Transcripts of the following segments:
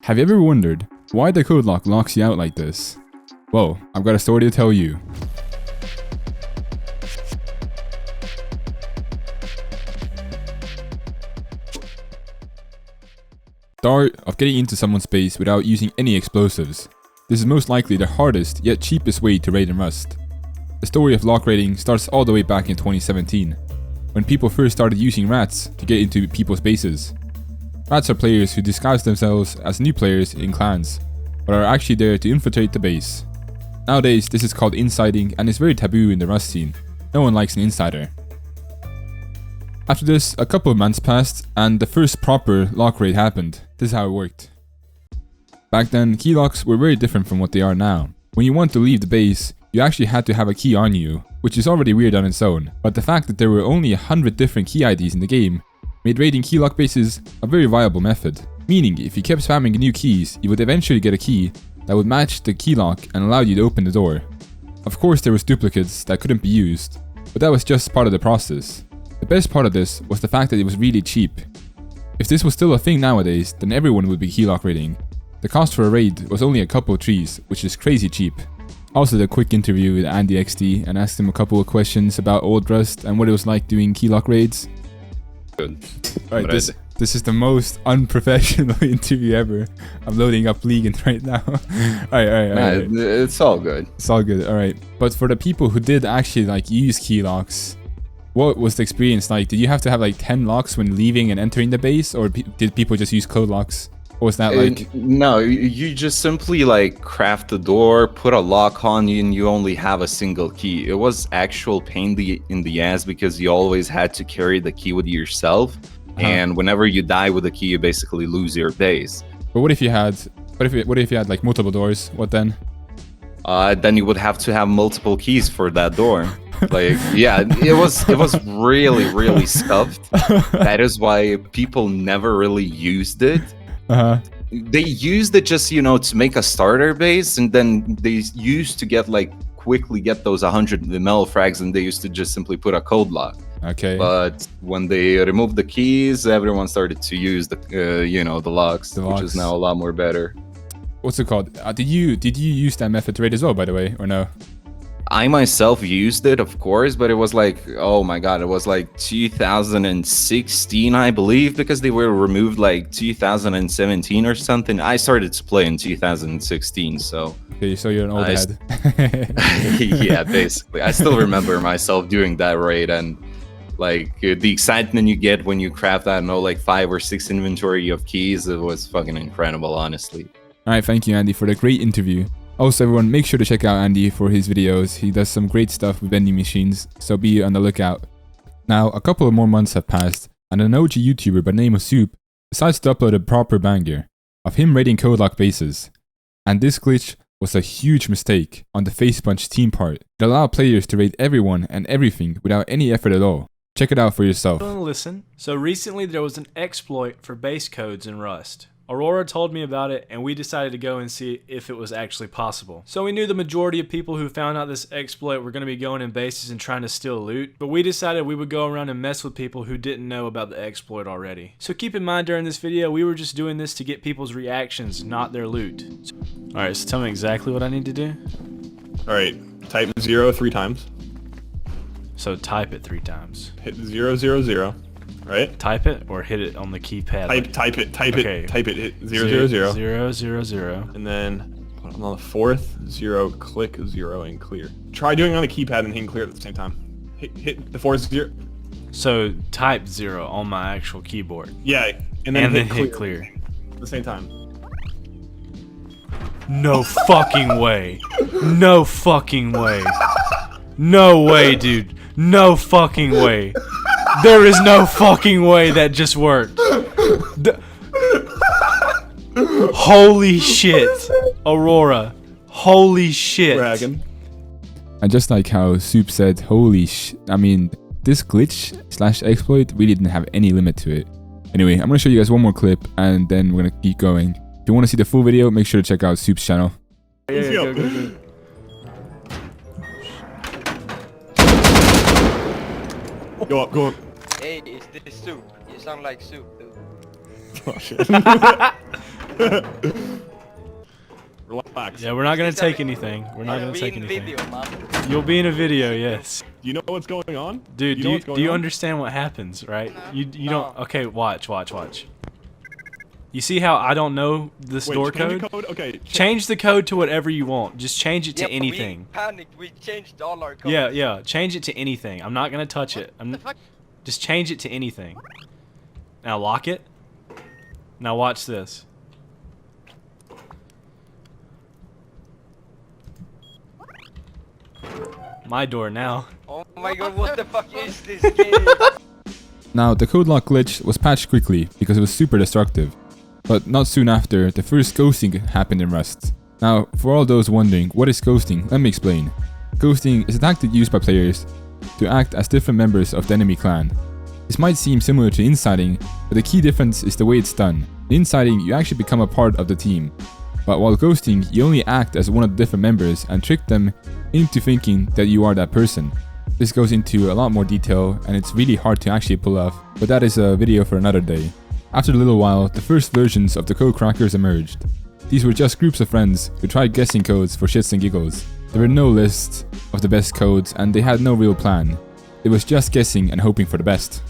Have you ever wondered why the code lock locks you out like this? Well, I've got a story to tell you. The art of getting into someone's base without using any explosives. This is most likely the hardest yet cheapest way to raid in Rust. The story of lock raiding starts all the way back in 2017, when people first started using rats to get into people's bases. Rats are players who disguise themselves as new players in clans, but are actually there to infiltrate the base. Nowadays, this is called insiding and is very taboo in the Rust scene. No one likes an insider. After this, a couple of months passed and the first proper lock raid happened. This is how it worked. Back then, key locks were very different from what they are now. When you want to leave the base, you actually had to have a key on you, which is already weird on its own, but the fact that there were only 100 different key IDs in the game made raiding keylock bases a very viable method. Meaning, if you kept spamming new keys, you would eventually get a key that would match the key lock and allow you to open the door. Of course, there was duplicates that couldn't be used, but that was just part of the process. The best part of this was the fact that it was really cheap. If this was still a thing nowadays, then everyone would be keylock raiding. The cost for a raid was only a couple of trees, which is crazy cheap. I also did a quick interview with Andy XD and asked him a couple of questions about old Rust and what it was like doing keylock raids. Good. Alright, this is the most unprofessional interview ever. I'm loading up League right now. Alright. It's all good. It's all good, alright. But for the people who did actually like use key locks, what was the experience like? Did you have to have like 10 locks when leaving and entering the base, or did people just use code locks? What was that like? No, you just simply like craft the door, put a lock on you, and you only have a single key. It was actual pain in the ass because you always had to carry the key with yourself, and whenever you die with the key, you basically lose your base. But what if you had like multiple doors? What then? Then you would have to have multiple keys for that door. Like, yeah, it was really scuffed. That is why people never really used it. They used it just, to make a starter base, and then they used to quickly get those 100 ml frags, and they used to just simply put a code lock. Okay. But when they removed the keys, everyone started to use the locks, which is now a lot more better. What's it called? Did you use that method to raid as well, by the way, or no? I myself used it, of course, but it was like, oh my god, it was like 2016, I believe, because they were removed like 2017 or something. I started to play in 2016, so... Okay, so you're an old head. Yeah, basically. I still remember myself doing that raid, and like the excitement you get when you craft, I don't know, like 5 or 6 inventory of keys, it was fucking incredible, honestly. Alright, thank you, Andy, for the great interview. Also, everyone, make sure to check out Andy for his videos. He does some great stuff with vending machines, so be on the lookout. Now, a couple of more months have passed, and an OG YouTuber by the name of Soup decides to upload a proper banger of him raiding codelocked bases. And this glitch was a huge mistake on the Facepunch team part. It allowed players to raid everyone and everything without any effort at all. Check it out for yourself. Listen, so recently there was an exploit for base codes in Rust. Aurora told me about it, and we decided to go and see if it was actually possible. So we knew the majority of people who found out this exploit were going to be going in bases and trying to steal loot, but we decided we would go around and mess with people who didn't know about the exploit already. So keep in mind, during this video, we were just doing this to get people's reactions, not their loot. Alright, so tell me exactly what I need to do. Alright, type 0 3 times. So type it 3 times. Hit 0 0 0. Right? Type it or hit it on the keypad? Type it, hit 0 0 0. 0 0 0. And then on the 4th, 0, click 0 and clear. Try doing it on the keypad and hitting clear at the same time. Hit the 4th 0. So type 0 on my actual keyboard. Yeah, and then hit clear. At the same time. No fucking way. No fucking way. No way, dude. No fucking way. There is no fucking way that just worked. Holy shit. Aurora. Holy shit. Dragon. And just like how Soup said, holy I mean, this glitch / exploit really didn't have any limit to it. Anyway, I'm going to show you guys one more clip and then we're going to keep going. If you want to see the full video, make sure to check out Soup's channel. Yeah, go. Go up. Hey, it's this Soup. You sound like Soup, dude. Oh shit. Relax. Yeah, we're not gonna take anything. We're not gonna take anything. Video, man. You'll be in a video, yes. Do you know what's going on? Dude, know what's do going you on? understand what happens, right? You No. don't. Okay, watch. You see how I don't know this Wait, door change code? the code? Okay. Change the code to whatever you want. Just change it to Yeah, anything. We panicked. We changed all our codes. Yeah. Change it to anything. I'm not gonna touch it. Just change it to anything. Now lock it. Now watch this. My door now. Oh my god, what the fuck is this game? Now, the code lock glitch was patched quickly because it was super destructive, but not soon after, the first ghosting happened in Rust. Now, for all those wondering what is ghosting, let me explain. Ghosting is a tactic used by players to act as different members of the enemy clan. This might seem similar to insiding, but the key difference is the way it's done. In insiding, you actually become a part of the team, but while ghosting, you only act as one of the different members and trick them into thinking that you are that person. This goes into a lot more detail and it's really hard to actually pull off, but that is a video for another day. After a little while, the first versions of the code crackers emerged. These were just groups of friends who tried guessing codes for shits and giggles. There were no lists of the best codes and they had no real plan. It was just guessing and hoping for the best.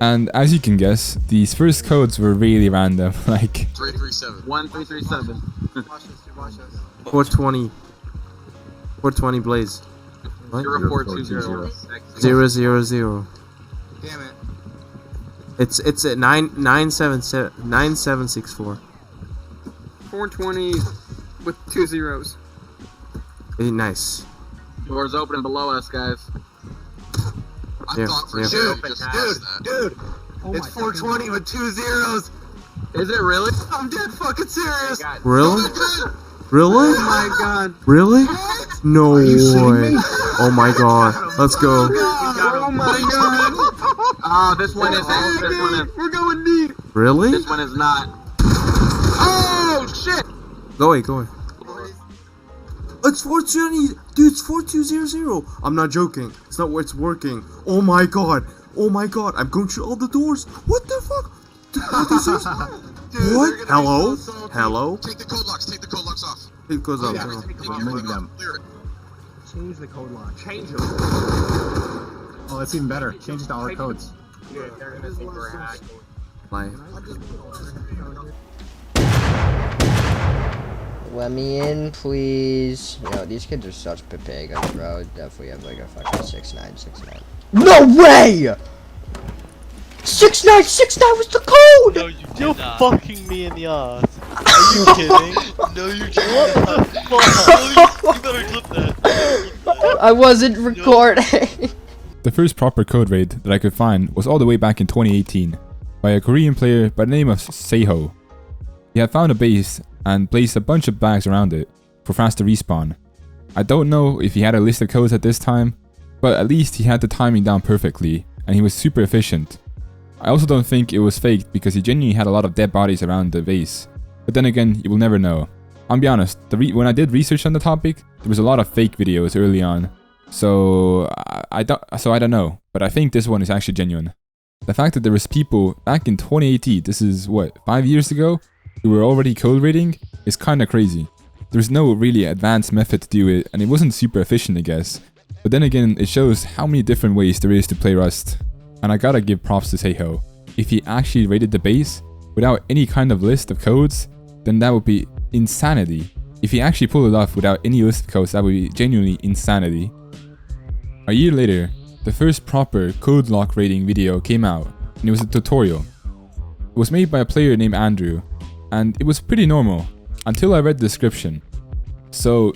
And as you can guess, these first codes were really random, like 337. 1337. 420. 420 Blaze. What? 0420. 000. Damn it. It's at 9764. 420 with 2 zeros. Nice. Doors open below us, guys. I Yeah, thought for yeah. sure. Dude, it's 420 with 2 zeros. Is it really? I'm dead fucking serious. Really? Really? Oh my god. Really? No you shitting way. me? Oh my god. Let's go. Oh my god. Oh, this one is. This one is. We're going deep. Really? This one is not. Oh shit! Go away, go away. It's 420, dude, it's 4200. I'm not joking. It's not where it's working. Oh my god. Oh my god. I'm going through all the doors. What the fuck? Dude, What? Hello? Hello? Take the code locks. Take the code locks off. It goes up. Yeah, Remove them. Clear it. Change the code lock. Change it. Oh, that's even better. Change it to all our codes. My. Let me in, please. Yo, these kids are such papagas, bro. Definitely have like a fucking 6'9". No way! 6'9" was the code! No, you're fucking me in the ass. Are you kidding? No, you're kidding. What the fuck? You better clip that. I wasn't recording. The first proper code raid that I could find was all the way back in 2018 by a Korean player by the name of Seiho. He had found a base and placed a bunch of bags around it for faster respawn. I don't know if he had a list of codes at this time, but at least he had the timing down perfectly and he was super efficient. I also don't think it was faked because he genuinely had a lot of dead bodies around the base, but then again, you will never know. I'll be honest, when I did research on the topic, there was a lot of fake videos early on, so I don't know, but I think this one is actually genuine. The fact that there was people back in 2018, this is what, 5 years ago, who were already code raiding is kinda crazy. There's no really advanced method to do it and it wasn't super efficient I guess. But then again, it shows how many different ways there is to play Rust. And I gotta give props to Seiho. If he actually raided the base without any kind of list of codes, then that would be insanity. If he actually pulled it off without any list of codes, that would be genuinely insanity. A year later, the first proper code lock raiding video came out and it was a tutorial. It was made by a player named Andrew. And it was pretty normal until I read the description. So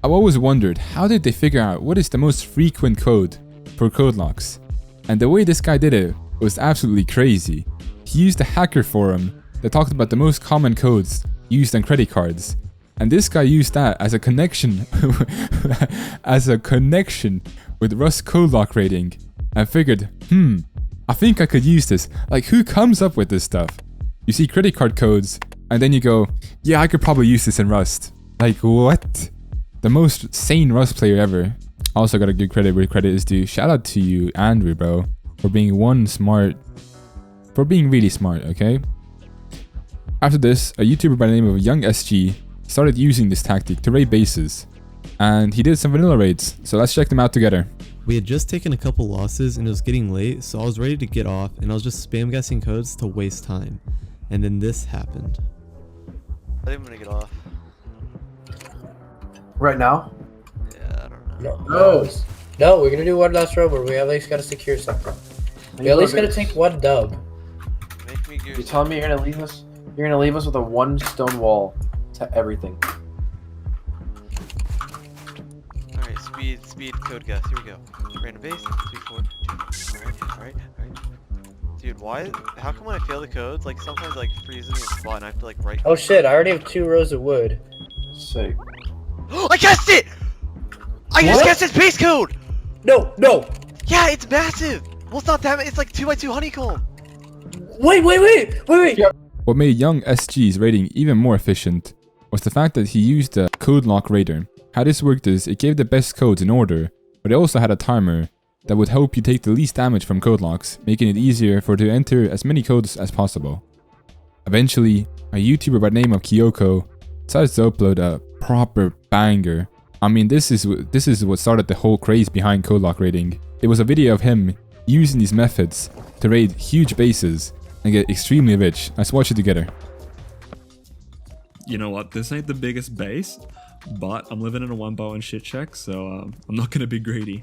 I've always wondered, how did they figure out what is the most frequent code for code locks? And the way this guy did it was absolutely crazy. He used a hacker forum that talked about the most common codes used on credit cards. And this guy used that as a connection with Rust code lock raiding and figured, I think I could use this. Like, who comes up with this stuff? You see credit card codes and then you go, yeah, I could probably use this in Rust. Like, what? The most sane Rust player ever. Also gotta give credit where credit is due. Shout out to you, Andrew, bro, for being really smart, okay? After this, a YouTuber by the name of Young SG started using this tactic to raid bases, and he did some vanilla raids, so let's check them out together. We had just taken a couple losses and it was getting late, so I was ready to get off and I was just spam guessing codes to waste time. And then this happened. I think I'm gonna get off. Right now? Yeah, I don't know. No, we're gonna do one last row where we at least gotta secure something. We at least gotta take one dub. Make me You telling me you're gonna leave us? You're gonna leave us with a one stone wall to everything. Alright, speed, code guess. Here we go. Random base, 2, 4, 2. Alright. Dude, how come when I fail the codes, like sometimes like freezes me in the spot and I have to like write. Oh shit, I already have 2 rows of wood. Sick. I guessed it! I just guessed its base code! No! Yeah, it's massive! Well, it's not that it's like 2x2 honeycomb! Wait! What made Young SG's raiding even more efficient was the fact that he used the codelock raider. How this worked is, it gave the best codes in order, but it also had a timer that would help you take the least damage from codelocks, making it easier for it to enter as many codes as possible. Eventually, a YouTuber by the name of Kyoko decided to upload a proper banger. I mean, this is what started the whole craze behind codelock raiding. It was a video of him using these methods to raid huge bases and get extremely rich. Let's watch it together. You know what, this ain't the biggest base, but I'm living in a 1x1 shit shack, so I'm not gonna be greedy.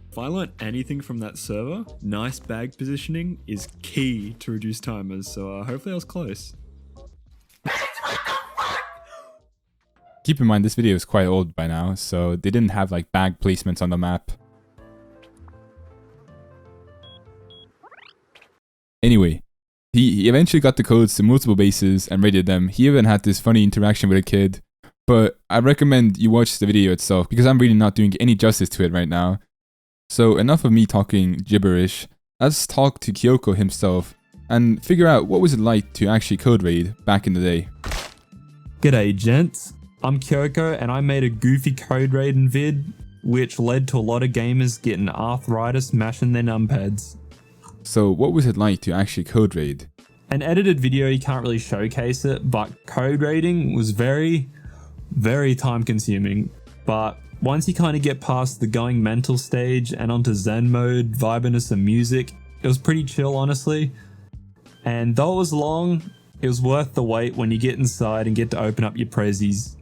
If I learned anything from that server, nice bag positioning is key to reduce timers, so hopefully I was close. Keep in mind this video is quite old by now, so they didn't have like bag placements on the map. Anyway, he eventually got the codes to multiple bases and raided them. He even had this funny interaction with a kid, but I recommend you watch the video itself because I'm really not doing any justice to it right now. So enough of me talking gibberish, let's talk to Kyoko himself and figure out what was it like to actually code raid back in the day. G'day gents, I'm Kyoko and I made a goofy code raiding vid which led to a lot of gamers getting arthritis mashing their numpads. So what was it like to actually code raid? An edited video, you can't really showcase it, but code raiding was very time consuming. But once you kind of get past the going mental stage and onto zen mode, vibing to some music, it was pretty chill honestly. And though it was long, it was worth the wait when you get inside and get to open up your prezzies.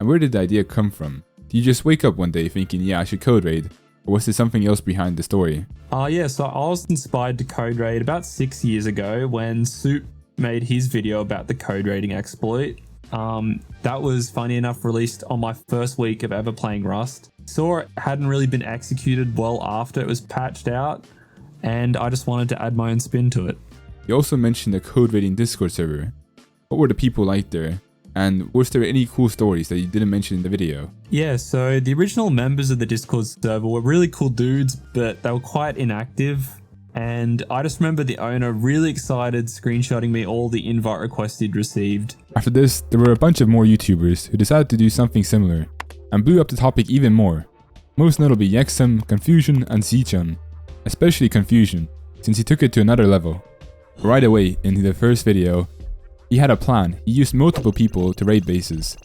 And where did the idea come from? Did you just wake up one day thinking, yeah, I should code raid? Or was there something else behind the story? Yeah, so I was inspired to code raid about 6 years ago when Soup made his video about the code raiding exploit. That was, funny enough, released on my first week of ever playing Rust. Saw it hadn't really been executed well after it was patched out, and I just wanted to add my own spin to it. You also mentioned the code raiding Discord server. What were the people like there? And was there any cool stories that you didn't mention in the video? Yeah, so the original members of the Discord server were really cool dudes, but they were quite inactive. And I just remember the owner really excited screenshotting me all the invite requests he'd received. After this, there were a bunch of more YouTubers who decided to do something similar and blew up the topic even more. Most notably Yexum, Confusion and Zichun. Especially Confusion, since he took it to another level. Right away, in the first video, he had a plan. He used multiple people to raid bases.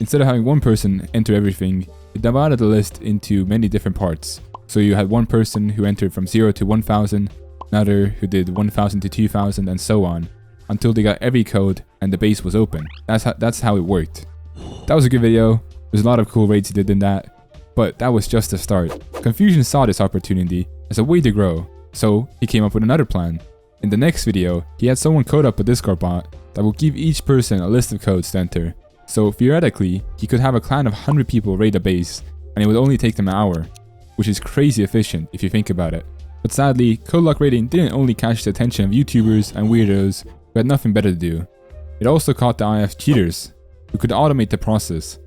Instead of having one person enter everything, he divided the list into many different parts. So you had one person who entered from 0 to 1000, another who did 1000 to 2000 and so on, until they got every code and the base was open. That's how it worked. That was a good video. There's a lot of cool raids he did in that, but that was just the start. Confusion saw this opportunity as a way to grow, so he came up with another plan. In the next video, he had someone code up a Discord bot that will give each person a list of codes to enter. So theoretically, he could have a clan of 100 people raid a base, and it would only take them an hour, which is crazy efficient if you think about it. But sadly, codelock raiding didn't only catch the attention of YouTubers and weirdos who had nothing better to do. It also caught the eye of cheaters, who could automate the process.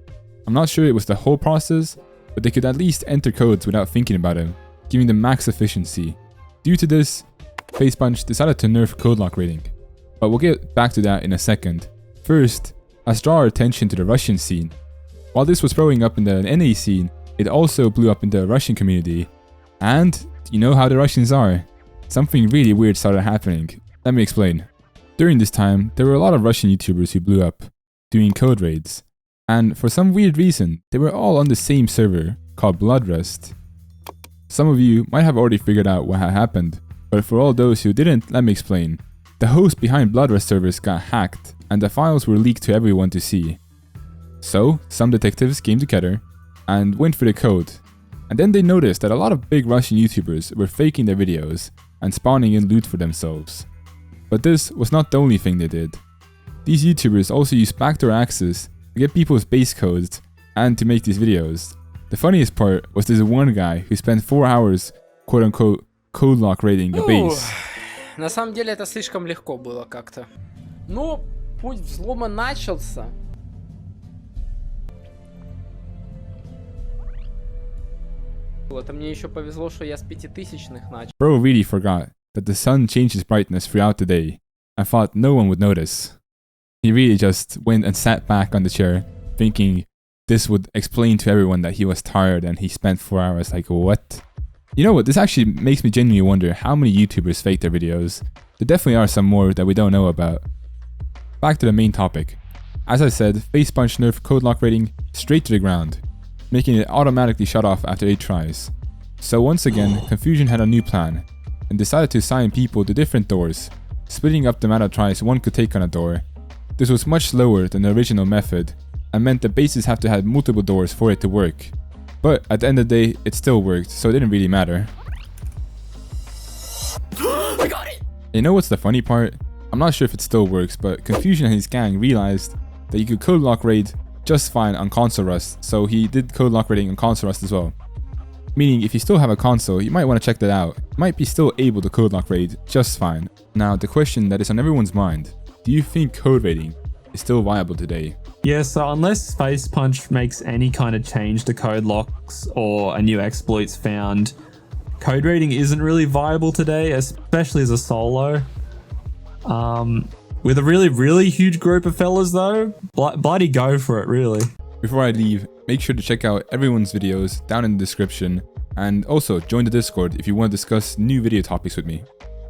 I'm not sure it was the whole process, but they could at least enter codes without thinking about it, giving them max efficiency. Due to this, FaceBunch decided to nerf codelock raiding. But we'll get back to that in a second. First, let's draw our attention to the Russian scene. While this was growing up in the NA scene, it also blew up in the Russian community. And you know how the Russians are. something really weird started happening. Let me explain. During this time, there were a lot of Russian YouTubers who blew up, doing code raids, and for some weird reason, they were all on the same server, called Bloodrust. Some of you might have already figured out what had happened, but for all those who didn't, let me explain. The host behind Bloodrust servers got hacked, and the files were leaked to everyone to see. So, some detectives came together and went for the code, and then they noticed that a lot of big Russian YouTubers were faking their videos and spawning in loot for themselves. But this was not the only thing they did. These YouTubers also used backdoor access to get people's base codes and to make these videos. The funniest part was this one guy who spent 4 hours quote-unquote codelock raiding a base. На самом деле это слишком легко было как-то. Ну, путь взлома начался. Это мне еще повезло, что я с 5000-х начал. Bro really forgot that the sun changed its brightness throughout the day and thought no one would notice. He really just went and sat back on the chair, thinking this would explain to everyone that he was tired and he spent 4 hours. Like, what? You know what, this actually makes me genuinely wonder how many YouTubers fake their videos. There definitely are some more that we don't know about. Back to the main topic. As I said, Face Punch nerfed codelock rating straight to the ground, making it automatically shut off after 8 tries. So once again, Confusion had a new plan, and decided to assign people to different doors, splitting up the amount of tries one could take on a door. This was much slower than the original method, and meant the bases have to have multiple doors for it to work. But at the end of the day, it still worked, so it didn't really matter. I got it! You know what's the funny part? I'm not sure if it still works, but Confusion and his gang realized that you could codelock raid just fine on console rust, so he did codelock raiding on console rust as well. Meaning if you still have a console, you might want to check that out. You might be still able to codelock raid just fine. Now the question that is on everyone's mind, do you think code raiding is still viable today? Yeah, so unless Face Punch makes any kind of change to code locks or a new exploit's found, code raiding isn't really viable today, especially as a solo. With a really huge group of fellas though, bloody go for it, really. Before I leave, make sure to check out everyone's videos down in the description, and also join the Discord if you want to discuss new video topics with me.